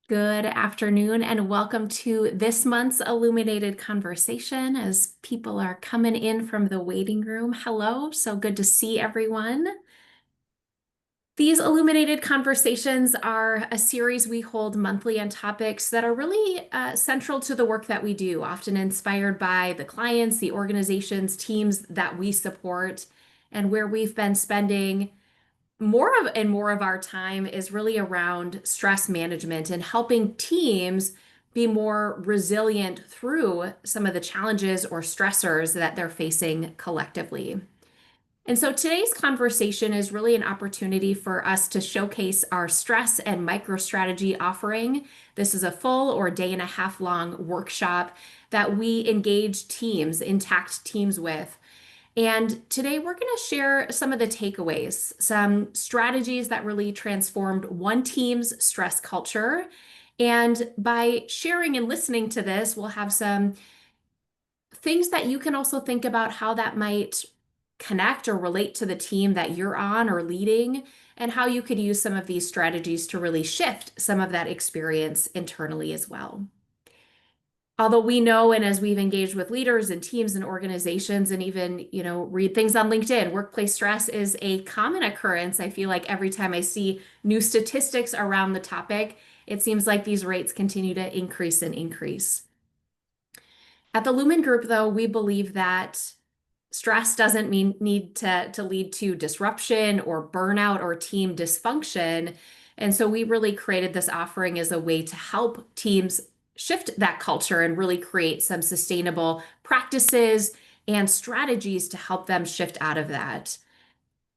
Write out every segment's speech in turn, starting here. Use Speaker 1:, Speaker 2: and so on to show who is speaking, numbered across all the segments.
Speaker 1: Good afternoon, and welcome to this month's Illuminated Conversation as people are coming in from the waiting room. Hello, so good to see everyone. These Illuminated Conversations are a series we hold monthly on topics that are really central to the work that we do, often inspired by the clients, the organizations, teams that we support, and where we've been spending more of our time is really around stress management and helping teams be more resilient through some of the challenges or stressors that they're facing collectively. And so today's conversation is really an opportunity for us to showcase our stress and micro strategy offering. This is a full or day and a half long workshop that we engage teams, intact teams with. And today we're going to share some of the takeaways, some strategies that really transformed one team's stress culture. And by sharing and listening to this, we'll have some things that you can also think about how that might connect or relate to the team that you're on or leading, and how you could use some of these strategies to really shift some of that experience internally as well. Although we know, and as we've engaged with leaders and teams and organizations and even, read things on LinkedIn, workplace stress is a common occurrence. I feel like every time I see new statistics around the topic, it seems like these rates continue to increase and increase. At the Lumen Group, though, we believe that stress doesn't need to lead to disruption or burnout or team dysfunction. And so we really created this offering as a way to help teams shift that culture and really create some sustainable practices and strategies to help them shift out of that.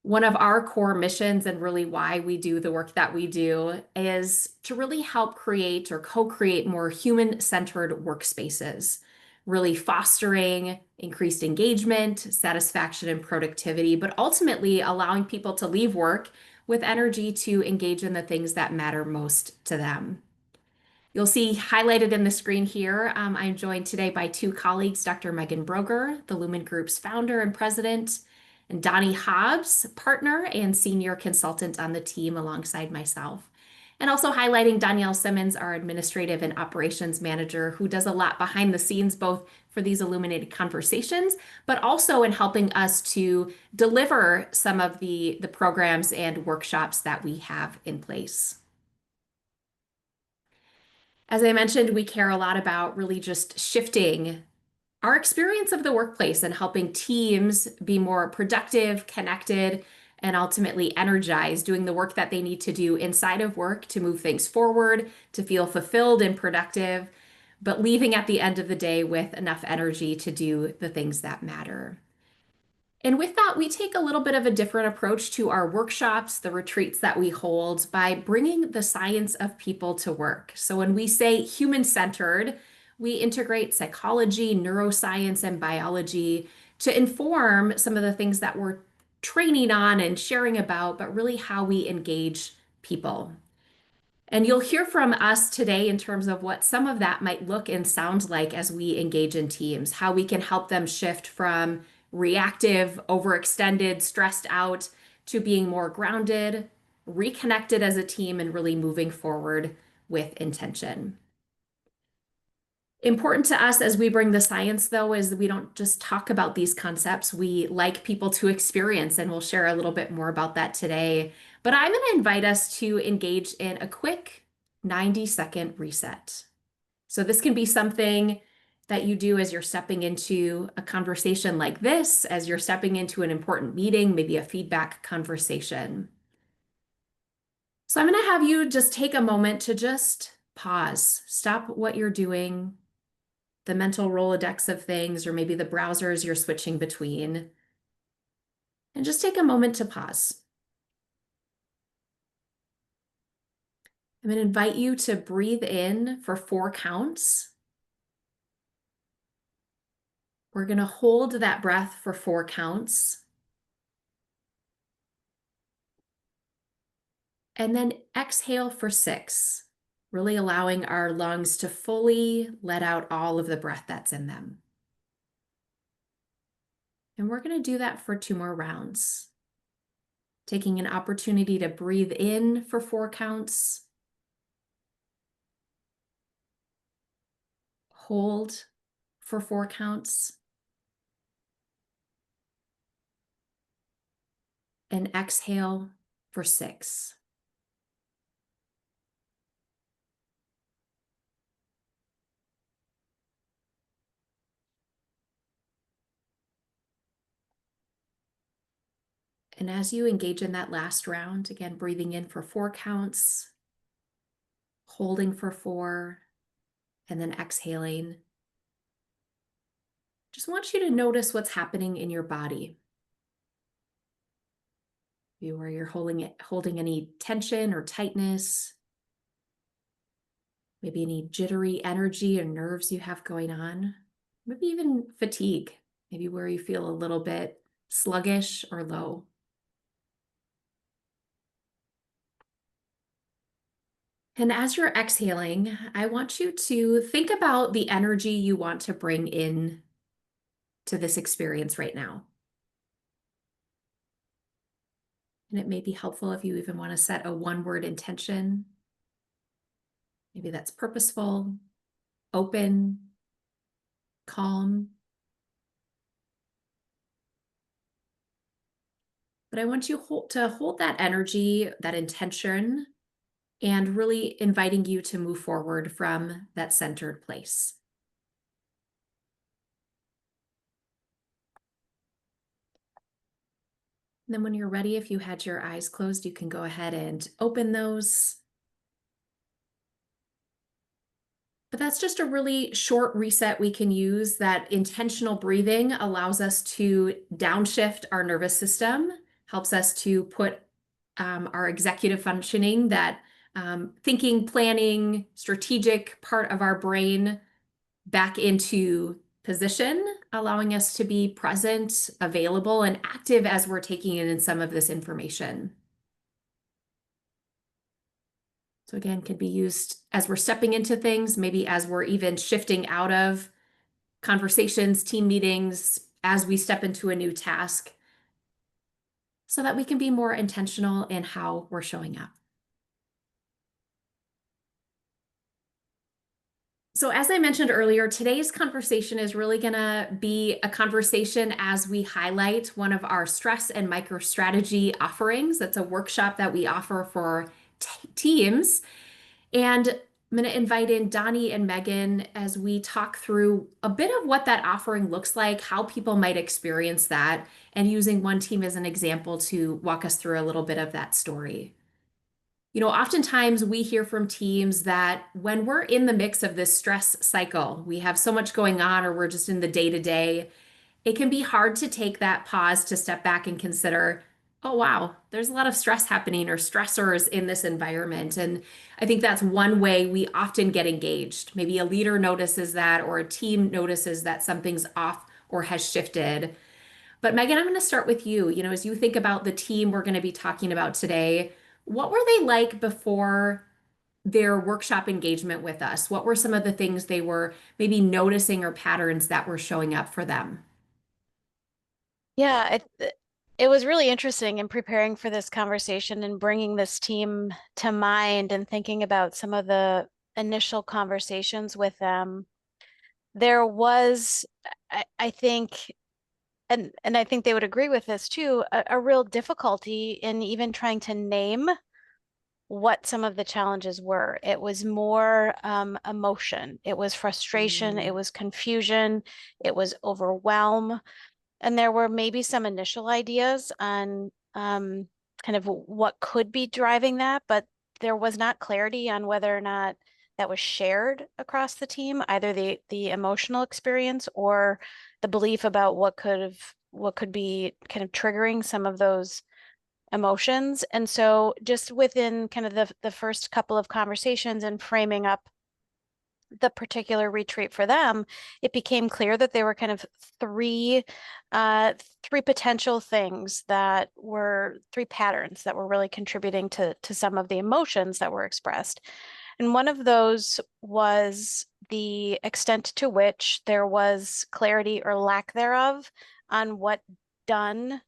Speaker 1: One of our core missions and really why we do the work that we do is to really help create or co-create more human-centered workspaces, really fostering increased engagement, satisfaction, and productivity, but ultimately allowing people to leave work with energy to engage in the things that matter most to them. You'll see highlighted in the screen here, I'm joined today by two colleagues, Dr. Megan Broger, the Lumen Group's founder and president, and Donnie Hobbs, partner and senior consultant on the team alongside myself. And also highlighting Danielle Simmons, our administrative and operations manager, who does a lot behind the scenes, both for these illuminated conversations, but also in helping us to deliver some of the programs and workshops that we have in place. As I mentioned, we care a lot about really just shifting our experience of the workplace and helping teams be more productive, connected, and ultimately energized, doing the work that they need to do inside of work to move things forward, to feel fulfilled and productive, but leaving at the end of the day with enough energy to do the things that matter. And with that, we take a little bit of a different approach to our workshops, the retreats that we hold, by bringing the science of people to work. So when we say human-centered, we integrate psychology, neuroscience, and biology to inform some of the things that we're training on and sharing about, but really how we engage people. And you'll hear from us today in terms of what some of that might look and sound like as we engage in teams, how we can help them shift from reactive, overextended, stressed out to being more grounded, reconnected as a team, and really moving forward with intention. Important to us as we bring the science, though, is that we don't just talk about these concepts. We like people to experience, and we'll share a little bit more about that today. But I'm going to invite us to engage in a quick 90-second reset. So this can be something that you do as you're stepping into a conversation like this, as you're stepping into an important meeting, maybe a feedback conversation. So I'm going to have you just take a moment to just pause, stop what you're doing, the mental Rolodex of things, or maybe the browsers you're switching between, and just take a moment to pause. I'm going to invite you to breathe in for 4 counts. We're going to hold that breath for 4 counts. And then exhale for 6, really allowing our lungs to fully let out all of the breath that's in them. And we're going to do that for 2 more rounds. Taking an opportunity to breathe in for 4 counts. hold for 4 counts, and exhale for 6. And as you engage in that last round, again, breathing in for 4 counts, holding for 4, and then exhaling. Just want you to notice what's happening in your body. Maybe where you're holding any tension or tightness, maybe any jittery energy or nerves you have going on, maybe even fatigue, maybe where you feel a little bit sluggish or low. And as you're exhaling, I want you to think about the energy you want to bring in to this experience right now. And it may be helpful if you even want to set a one-word intention. Maybe that's purposeful, open, calm. But I want you to hold that energy, that intention, and really inviting you to move forward from that centered place. And then when you're ready, if you had your eyes closed, you can go ahead and open those. But that's just a really short reset we can use. That intentional breathing allows us to downshift our nervous system, helps us to put our executive functioning, that thinking, planning, strategic part of our brain back into position, allowing us to be present, available, and active as we're taking in some of this information. So again, can be used as we're stepping into things, maybe as we're even shifting out of conversations, team meetings, as we step into a new task, so that we can be more intentional in how we're showing up. So as I mentioned earlier, today's conversation is really going to be a conversation as we highlight one of our stress and microstrategy offerings. That's a workshop that we offer for teams. And I'm going to invite in Donnie and Megan as we talk through a bit of what that offering looks like, how people might experience that, and using one team as an example to walk us through a little bit of that story. You know, oftentimes we hear from teams that when we're in the mix of this stress cycle, we have so much going on, or we're just in the day to day, it can be hard to take that pause to step back and consider, oh, wow, there's a lot of stress happening or stressors in this environment. And I think that's one way we often get engaged. Maybe a leader notices that, or a team notices that something's off or has shifted. But Megan, I'm going to start with you. You know, as you think about the team we're going to be talking about today, what were they like before their workshop engagement with us? What were some of the things they were maybe noticing or patterns that were showing up for them?
Speaker 2: Yeah, it was really interesting in preparing for this conversation and bringing this team to mind and thinking about some of the initial conversations with them. There was, I think, and I think they would agree with this too, a real difficulty in even trying to name what some of the challenges were. It was more emotion, it was frustration, it
Speaker 1: Mm.
Speaker 2: was confusion, it was overwhelm. And there were maybe some initial ideas on kind of what could be driving that, but there was not clarity on whether or not that was shared across the team, either the emotional experience or the belief about what could be kind of triggering some of those emotions. And so just within kind of the first couple of conversations and framing up the particular retreat for them, it became clear that there were kind of three potential things that were three patterns that were really contributing to some of the emotions that were expressed. And one of those was the extent to which there was clarity or lack thereof on what done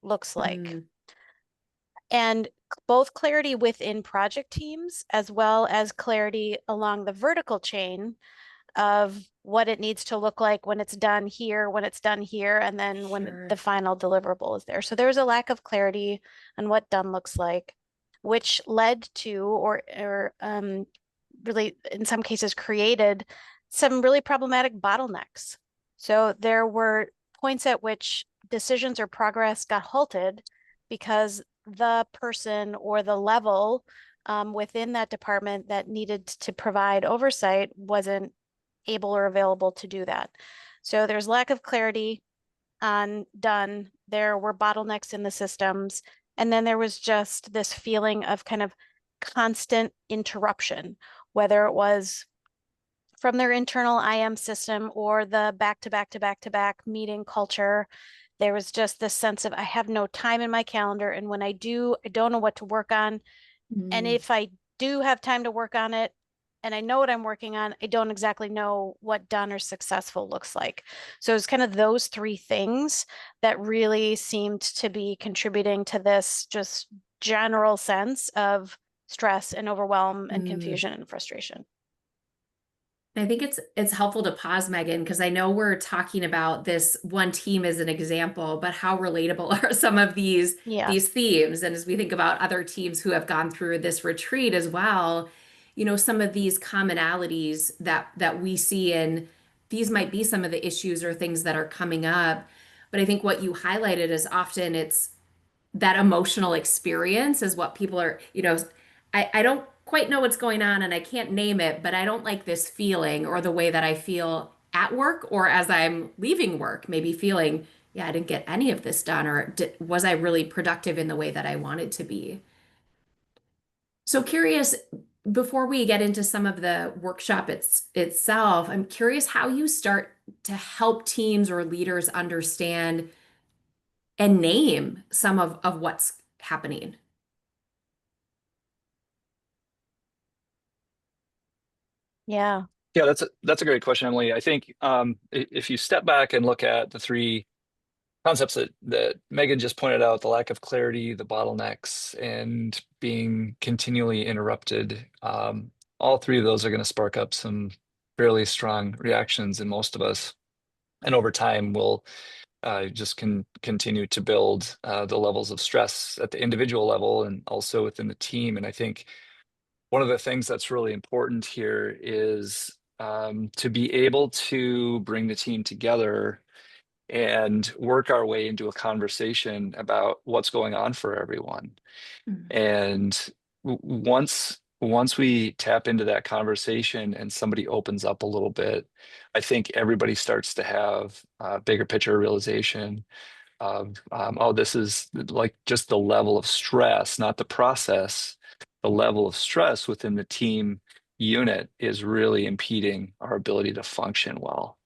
Speaker 2: looks like.
Speaker 1: Mm.
Speaker 2: And both clarity within project teams as well as clarity along the vertical chain of what it needs to look like when it's done here, when it's done here, and then when the
Speaker 1: Sure.
Speaker 2: final deliverable is there. So there's a lack of clarity on what done looks like, which led to or really in some cases created some really problematic bottlenecks. So there were points at which decisions or progress got halted because the person or the level within that department that needed to provide oversight wasn't able or available to do that. So there's lack of clarity on done. There were bottlenecks in the systems. And then there was just this feeling of kind of constant interruption, whether it was from their internal IM system or the back to back to back to back meeting culture. There was just this sense of I have no time in my calendar. And when I do, I don't know what to work on. And
Speaker 1: Mm,
Speaker 2: if I do have time to work on it and I know what I'm working on, I don't exactly know what done or successful looks like. So it's kind of those three things that really seemed to be contributing to this just general sense of stress and overwhelm and
Speaker 1: mm.
Speaker 2: confusion and frustration.
Speaker 1: I think it's helpful to pause, Megan, because I know we're talking about this one team as an example, but how relatable are some of
Speaker 2: Yeah.
Speaker 1: these themes? And as we think about other teams who have gone through this retreat as well, some of these commonalities that we see in these might be some of the issues or things that are coming up. But I think what you highlighted is often it's that emotional experience is what people are, I don't quite know what's going on and I can't name it, but I don't like this feeling or the way that I feel at work or as I'm leaving work, maybe feeling, yeah, I didn't get any of this done, or was I really productive in the way that I wanted to be? So curious, before we get into some of the workshop itself, I'm curious how you start to help teams or leaders understand and name some of what's happening.
Speaker 2: Yeah.
Speaker 3: Yeah, that's a great question, Emily. I think if you step back and look at the three concepts that Megan just pointed out, the lack of clarity, the bottlenecks, and being continually interrupted, all three of those are going to spark up some fairly strong reactions in most of us. And over time, we'll just continue to build the levels of stress at the individual level and also within the team. And I think one of the things that's really important here is to be able to bring the team together and work our way into a conversation about what's going on for everyone.
Speaker 1: Mm.
Speaker 3: And once we tap into that conversation and somebody opens up a little bit, I think everybody starts to have a bigger picture realization of oh, this is like just the level of stress, not the process. The level of stress within the team unit is really impeding our ability to function well.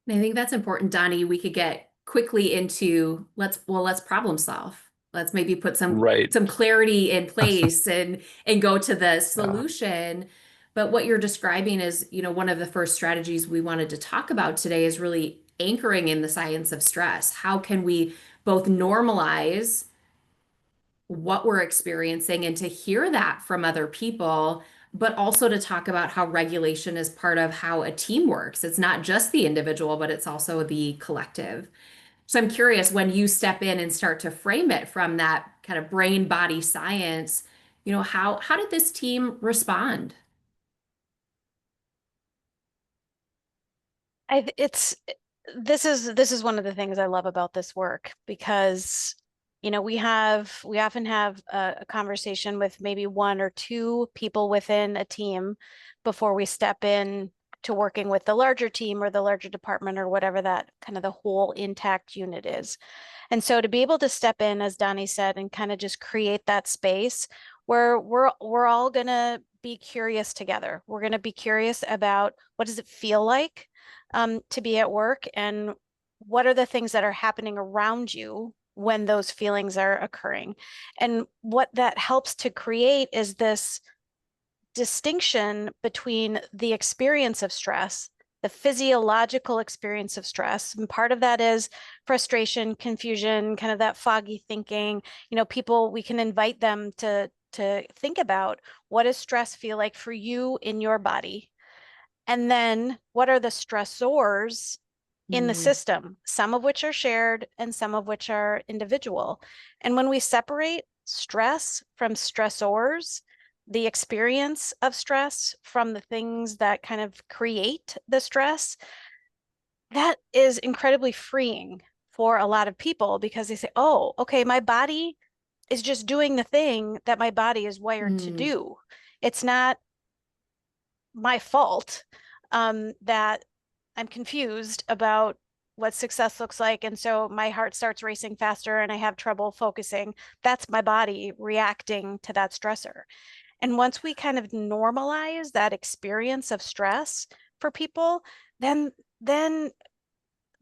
Speaker 1: And I think that's important, Donnie. We could get quickly into let's problem solve. Let's maybe put
Speaker 3: Right.
Speaker 1: some clarity in place and go to the
Speaker 3: Yeah.
Speaker 1: solution. But what you're describing is, one of the first strategies we wanted to talk about today is really anchoring in the science of stress. How can we both normalize what we're experiencing and to hear that from other people, but also to talk about how regulation is part of how a team works. It's not just the individual, but it's also the collective. So I'm curious when you step in and start to frame it from that kind of brain body science, how did this team respond?
Speaker 2: It's this is one of the things I love about this work because we often have a conversation with maybe one or two people within a team before we step in to working with the larger team or the larger department or whatever that kind of the whole intact unit is. And so to be able to step in, as Donnie said, and kind of just create that space where we're all gonna be curious together. We're gonna be curious about what does it feel like to be at work and what are the things that are happening around you when those feelings are occurring. And what that helps to create is this distinction between the experience of stress, the physiological experience of stress. And part of that is frustration, confusion, kind of that foggy thinking. People, we can invite them to think about what does stress feel like for you in your body And then what are the stressors in the system, some of which are shared and some of which are individual. And when we separate stress from stressors, the experience of stress from the things that kind of create the stress, that is incredibly freeing for a lot of people, because they say, oh, okay, my body is just doing the thing that my body is wired to do. It's not my fault that I'm confused about what success looks like. And so my heart starts racing faster and I have trouble focusing. That's my body reacting to that stressor. And once we kind of normalize that experience of stress for people, then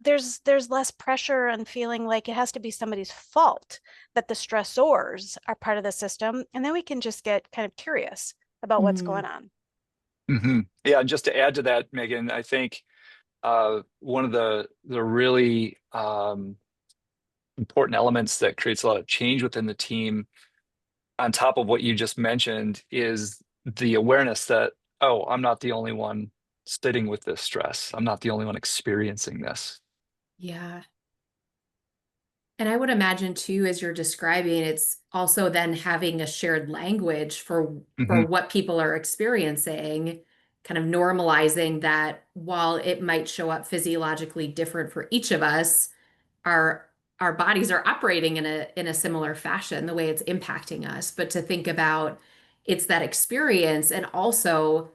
Speaker 2: there's less pressure and feeling like it has to be somebody's fault that the stressors are part of the system. And then we can just get kind of curious about what's going on.
Speaker 3: Yeah, and just to add to that, Megan, I think one of the really important elements that creates a lot of change within the team, on top of what you just mentioned, is the awareness that, oh, I'm not the only one sitting with this stress. I'm not the only one experiencing this.
Speaker 1: Yeah. And I would imagine too, as you're describing, it's also then having a shared language for what people are experiencing, kind of normalizing that while it might show up physiologically different for each of us, our our bodies are operating in a similar fashion, the way it's impacting us. But to think about it's that experience and also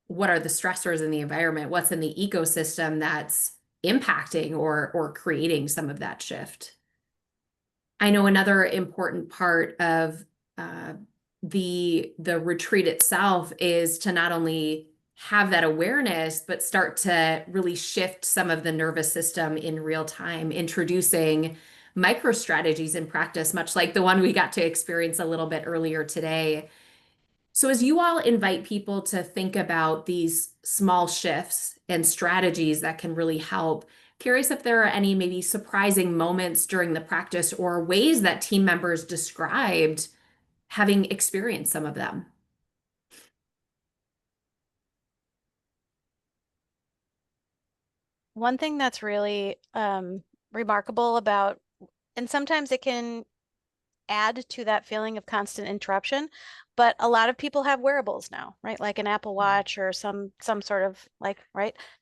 Speaker 1: what are the stressors in the environment, what's in the ecosystem that's impacting or creating some of that shift. I know another important part of uh, the retreat itself is to not only have that awareness, but start to really shift some of the nervous system in real time, introducing micro strategies in practice, much like the one we got to experience a little bit earlier today. So, as you all invite people to think about these small shifts and strategies that can really help, curious if there are any maybe surprising moments during the practice or ways that team members described having experienced some of them.
Speaker 2: One thing that's really remarkable about, and sometimes it can add to that feeling of constant interruption, but a lot of people have wearables now, right? Like an Apple Watch or some sort of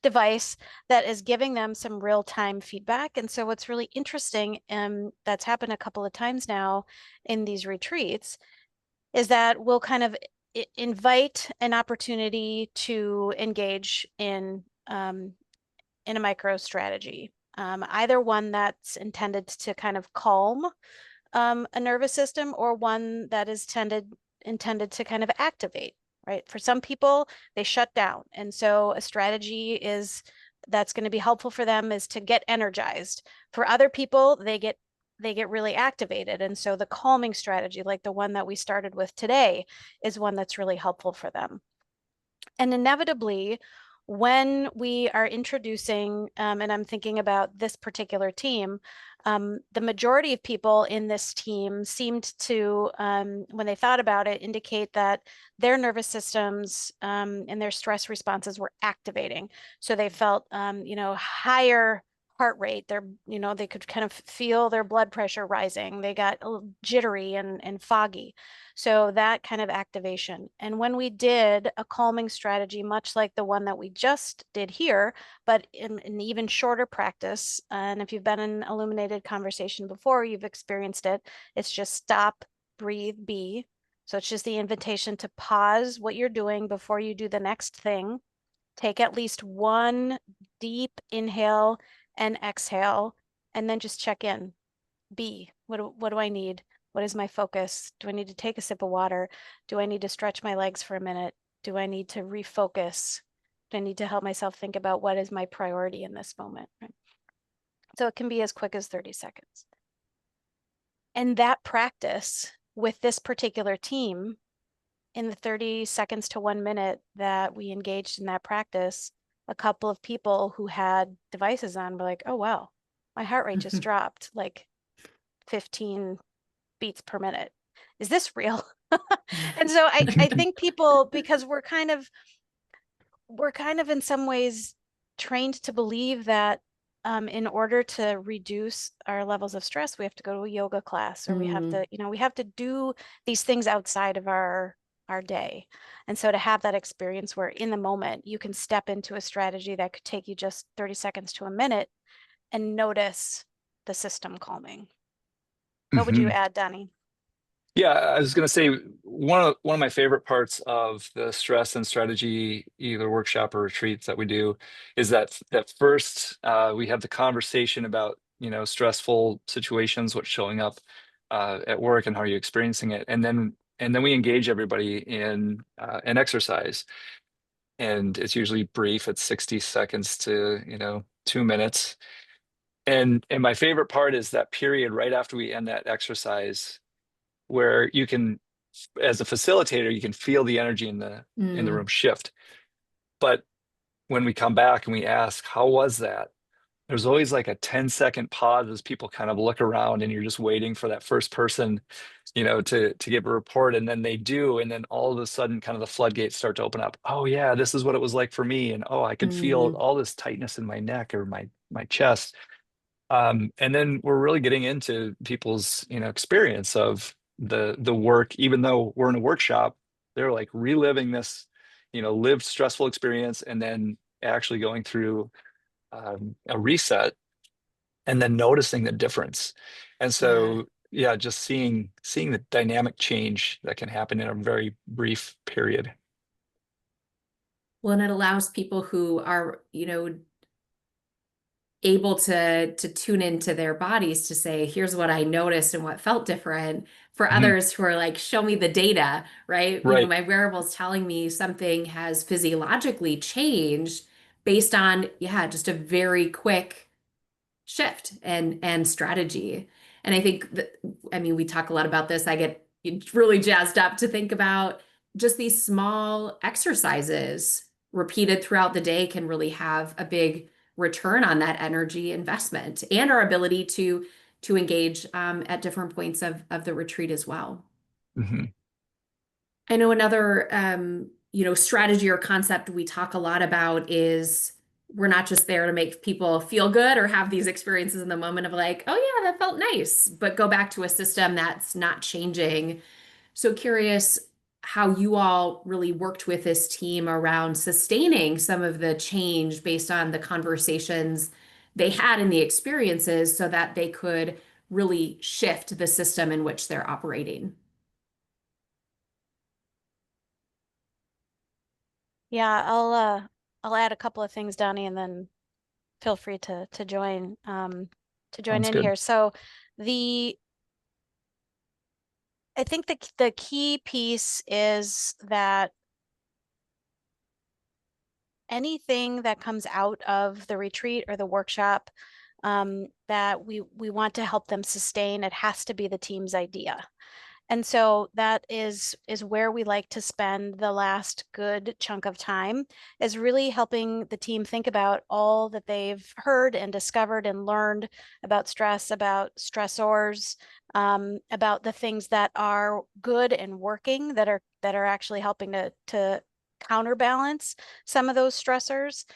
Speaker 2: device that is giving them some real-time feedback. And so what's really interesting, that's happened a couple of times now in these retreats, is that we'll kind of invite an opportunity to engage in a micro strategy, either one that's intended to kind of calm a nervous system, or one that is intended to kind of activate, right? For some people, they shut down. And so a strategy that's going to be helpful for them is to get energized. For other people, they get really activated. And so the calming strategy, like the one that we started with today, is one that's really helpful for them. And inevitably, when we are introducing, and I'm thinking about this particular team, the majority of people in this team seemed to, when they thought about it, indicate that their nervous systems and their stress responses were activating. So they felt, higher heart rate. They could kind of feel their blood pressure rising. They got a little jittery and foggy. So that kind of activation. And when we did a calming strategy, much like the one that we just did here, but in an even shorter practice, and if you've been in Illuminated Conversation before, you've experienced it, it's just stop, breathe, be. So it's just the invitation to pause what you're doing before you do the next thing. Take at least one deep inhale and exhale, and then just check in. Be, what do I need? What is my focus? Do I need to take a sip of water? Do I need to stretch my legs for a minute? Do I need to refocus? Do I need to help myself think about what is my priority in this moment? Right? So it can be as quick as 30 seconds. And that practice with this particular team, in the 30 seconds to 1 minute that we engaged in that practice, a couple of people who had devices on were like, oh, wow, my heart rate just dropped like 15 beats per minute. Is this real? And so I think people, because we're kind of in some ways trained to believe that in order to reduce our levels of stress, we have to go to a yoga class, or we have to, we have to do these things outside of our day. And so to have that experience where in the moment you can step into a strategy that could take you just 30 seconds to a minute and notice the system calming. What would you add, Donnie?
Speaker 3: Yeah, I was going to say one of my favorite parts of the stress and strategy, either workshop or retreats that we do, is that first we have the conversation about stressful situations, what's showing up at work, and how are you experiencing it, and then we engage everybody in an exercise, and it's usually brief. It's 60 seconds to 2 minutes, and my favorite part is that period right after we end that exercise where you can, as a facilitator, you can feel the energy in the room shift. But when we come back and we ask, how was that? There's always like a 10-second pause as people kind of look around, and you're just waiting for that first person, to give a report, and then they do, and then all of a sudden kind of the floodgates start to open up. Oh yeah, this is what it was like for me. And oh, I could feel all this tightness in my neck or my chest. And then we're really getting into people's, experience of the work, even though we're in a workshop, they're like reliving this, lived stressful experience, and then actually going through a reset, and then noticing the difference. And
Speaker 1: Yeah.
Speaker 3: so, yeah, just seeing the dynamic change that can happen in a very brief period.
Speaker 1: Well, and it allows people who are, able to tune into their bodies to say, here's what I noticed and what felt different. For
Speaker 3: Mhm.
Speaker 1: others who are like, show me the data, right?
Speaker 3: Right.
Speaker 1: My wearable's telling me something has physiologically changed based on, yeah, just a very quick shift and strategy. And I think that, I mean, we talk a lot about this. I get really jazzed up to think about just these small exercises repeated throughout the day can really have a big return on that energy investment and our ability to engage at different points of the retreat as well.
Speaker 3: Mhm.
Speaker 1: I know another strategy or concept we talk a lot about is we're not just there to make people feel good or have these experiences in the moment of like, oh yeah, that felt nice, but go back to a system that's not changing. So curious how you all really worked with this team around sustaining some of the change based on the conversations they had and the experiences so that they could really shift the system in which they're operating.
Speaker 2: Yeah, I'll add a couple of things, Donnie, and then feel free to join
Speaker 3: Sounds
Speaker 2: in
Speaker 3: good.
Speaker 2: here. So the I think the key piece is that anything that comes out of the retreat or the workshop that we want to help them sustain, it has to be the team's idea. And so that is where we like to spend the last good chunk of time, is really helping the team think about all that they've heard and discovered and learned about stress, about stressors, about the things that are good and working that are actually helping to counterbalance some of those stressors.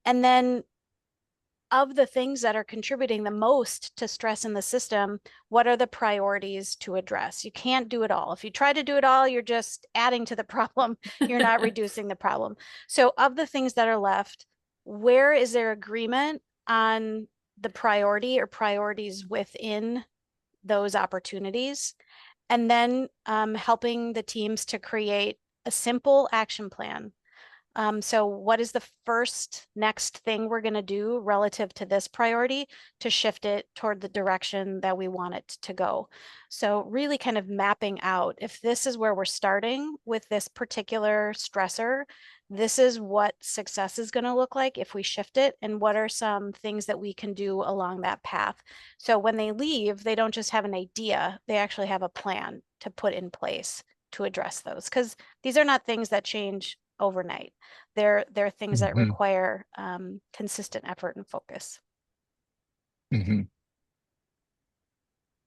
Speaker 2: And then of the things that are contributing the most to stress in the system, what are the priorities to address? You can't do it all. If you try to do it all, you're just adding to the problem. You're not reducing the problem. So of the things that are left, where is there agreement on the priority or priorities within those opportunities? And then helping the teams to create a simple action plan. So what is the first next thing we're going to do relative to this priority to shift it toward the direction that we want it to go? So really kind of mapping out, if this is where we're starting with this particular stressor, this is what success is going to look like if we shift it, and what are some things that we can do along that path. So when they leave, they don't just have an idea, they actually have a plan to put in place to address those, because these are not things that change overnight. They're things that
Speaker 3: Mhm.
Speaker 2: require consistent effort and focus.
Speaker 3: Mhm.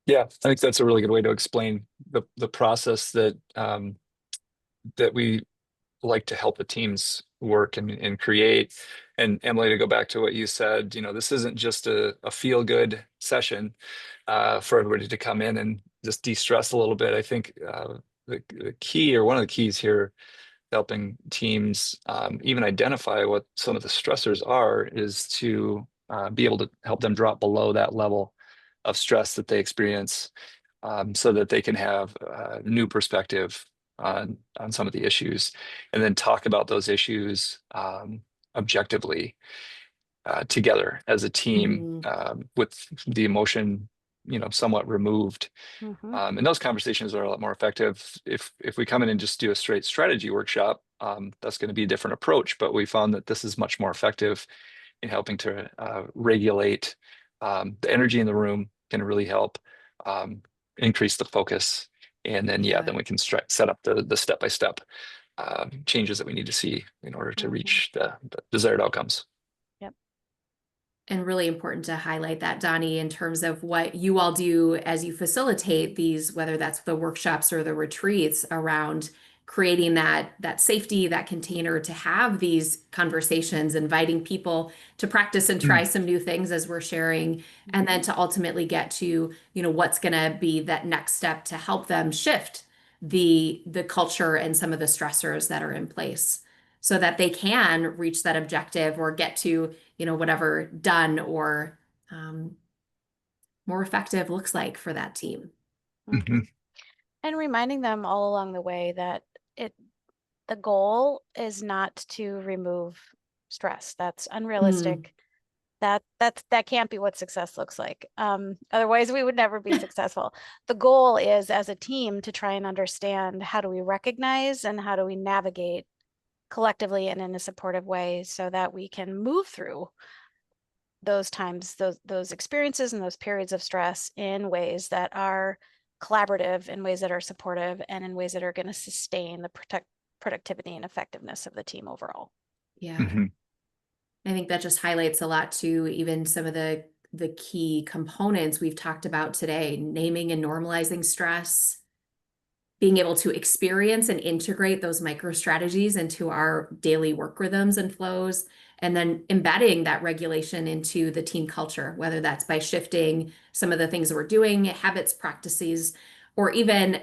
Speaker 3: Yeah, I think that's a really good way to explain the process that we like to help the teams work and create. And Emily, to go back to what you said, this isn't just a feel good session for everybody to come in and just de-stress a little bit. I think the key, or one of the keys here, helping teams even identify what some of the stressors are, is to be able to help them drop below that level of stress that they experience, so that they can have a new perspective on some of the issues, and then talk about those issues objectively together as a team,
Speaker 1: Mhm.
Speaker 3: with the emotion, somewhat removed.
Speaker 2: Mm-hmm.
Speaker 3: And those conversations are a lot more effective. If we come in and just do a straight strategy workshop, that's going to be a different approach. But we found that this is much more effective in helping to regulate the energy in the room, can really help increase the focus. And then,
Speaker 1: Yeah.
Speaker 3: then we can set up the step-by-step changes that we need to see in order to
Speaker 2: Mm-hmm.
Speaker 3: reach the desired outcomes.
Speaker 2: Yep.
Speaker 1: And really important to highlight that, Donnie, in terms of what you all do as you facilitate these, whether that's the workshops or the retreats, around creating that safety, that container to have these conversations, inviting people to practice and try
Speaker 3: Mm.
Speaker 1: some new things as we're sharing, and then to ultimately get to, what's going to be that next step to help them shift the culture and some of the stressors that are in place so that they can reach that objective or get to, whatever done or um, more effective looks like for that team.
Speaker 2: Mm-hmm.
Speaker 3: Mhm.
Speaker 2: And reminding them all along the way that the goal is not to remove stress. That's
Speaker 1: Mm.
Speaker 2: unrealistic. That can't be what success looks like. Otherwise, we would never be successful. The goal is, as a team, to try and understand how do we recognize and how do we navigate collectively and in a supportive way so that we can move through those times, those experiences and those periods of stress in ways that are collaborative, in ways that are supportive, and in ways that are going to sustain the productivity and effectiveness of the team overall.
Speaker 1: Yeah.
Speaker 3: Mhm.
Speaker 1: I think that just highlights a lot to even some of the key components we've talked about today, naming and normalizing stress, being able to experience and integrate those micro strategies into our daily work rhythms and flows, and then embedding that regulation into the team culture, whether that's by shifting some of the things that we're doing, habits, practices, or even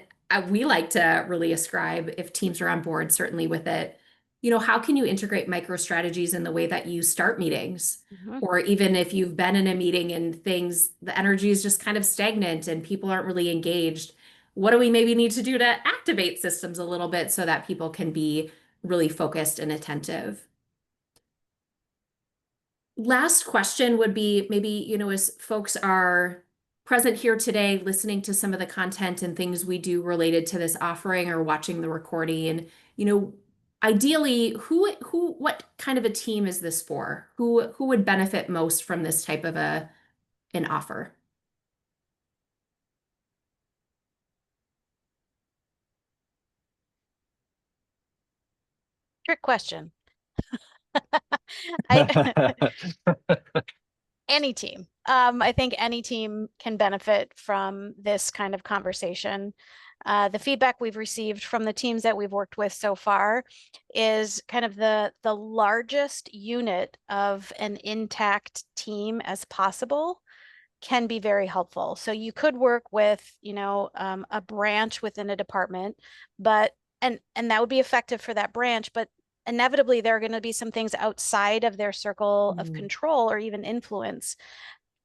Speaker 1: we like to really ascribe, if teams are on board, certainly with it, how can you integrate micro strategies in the way that you start meetings?
Speaker 2: Mm-hmm.
Speaker 1: Or even if you've been in a meeting and the energy is just kind of stagnant and people aren't really engaged, what do we maybe need to do to activate systems a little bit so that people can be really focused and attentive? Last question would be maybe, as folks are present here today, listening to some of the content and things we do related to this offering or watching the recording, ideally, what kind of a team is this for? Who would benefit most from this type of an offer?
Speaker 2: Trick question. I Any team. I think any team can benefit from this kind of conversation. The feedback we've received from the teams that we've worked with so far is kind of the largest unit of an intact team as possible can be very helpful. So you could work with, a branch within a department, but and that would be effective for that branch, but inevitably there are going to be some things outside of their circle of
Speaker 1: Mm.
Speaker 2: control or even influence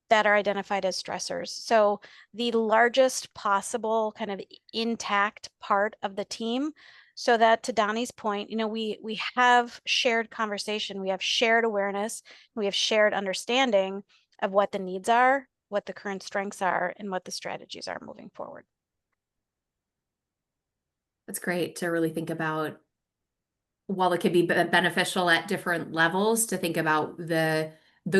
Speaker 2: that are identified as stressors. So the largest possible kind of intact part of the team, so that, to Donnie's point, we have shared conversation, we have shared awareness, we have shared understanding of what the needs are, what the current strengths are, and what the strategies are moving forward.
Speaker 1: That's great to really think about. While it could be beneficial at different levels, to think about the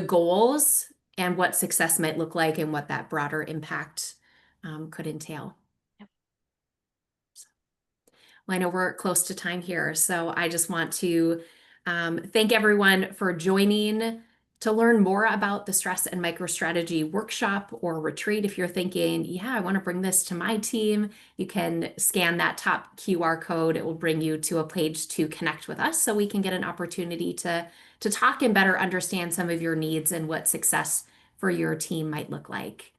Speaker 1: goals and what success might look like and what that broader impact could entail.
Speaker 2: Yep.
Speaker 1: Well, I know we're close to time here, so I just want to thank everyone for joining, To learn more about the stress and microstrategy workshop or retreat, if you're thinking, yeah, I want to bring this to my team, you can scan that top QR code. It will bring you to a page to connect with us so we can get an opportunity to talk and better understand some of your needs and what success for your team might look like.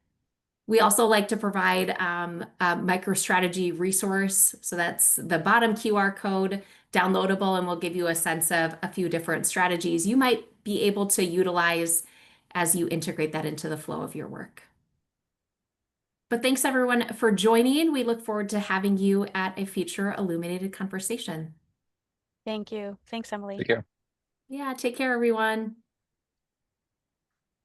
Speaker 1: We also like to provide a MicroStrategy resource. So that's the bottom QR code, downloadable, and we'll give you a sense of a few different strategies you might be able to utilize as you integrate that into the flow of your work. But thanks everyone for joining. We look forward to having you at a future Illuminated Conversation.
Speaker 2: Thank you. Thanks, Emily.
Speaker 3: Take care.
Speaker 1: Yeah, take care, everyone.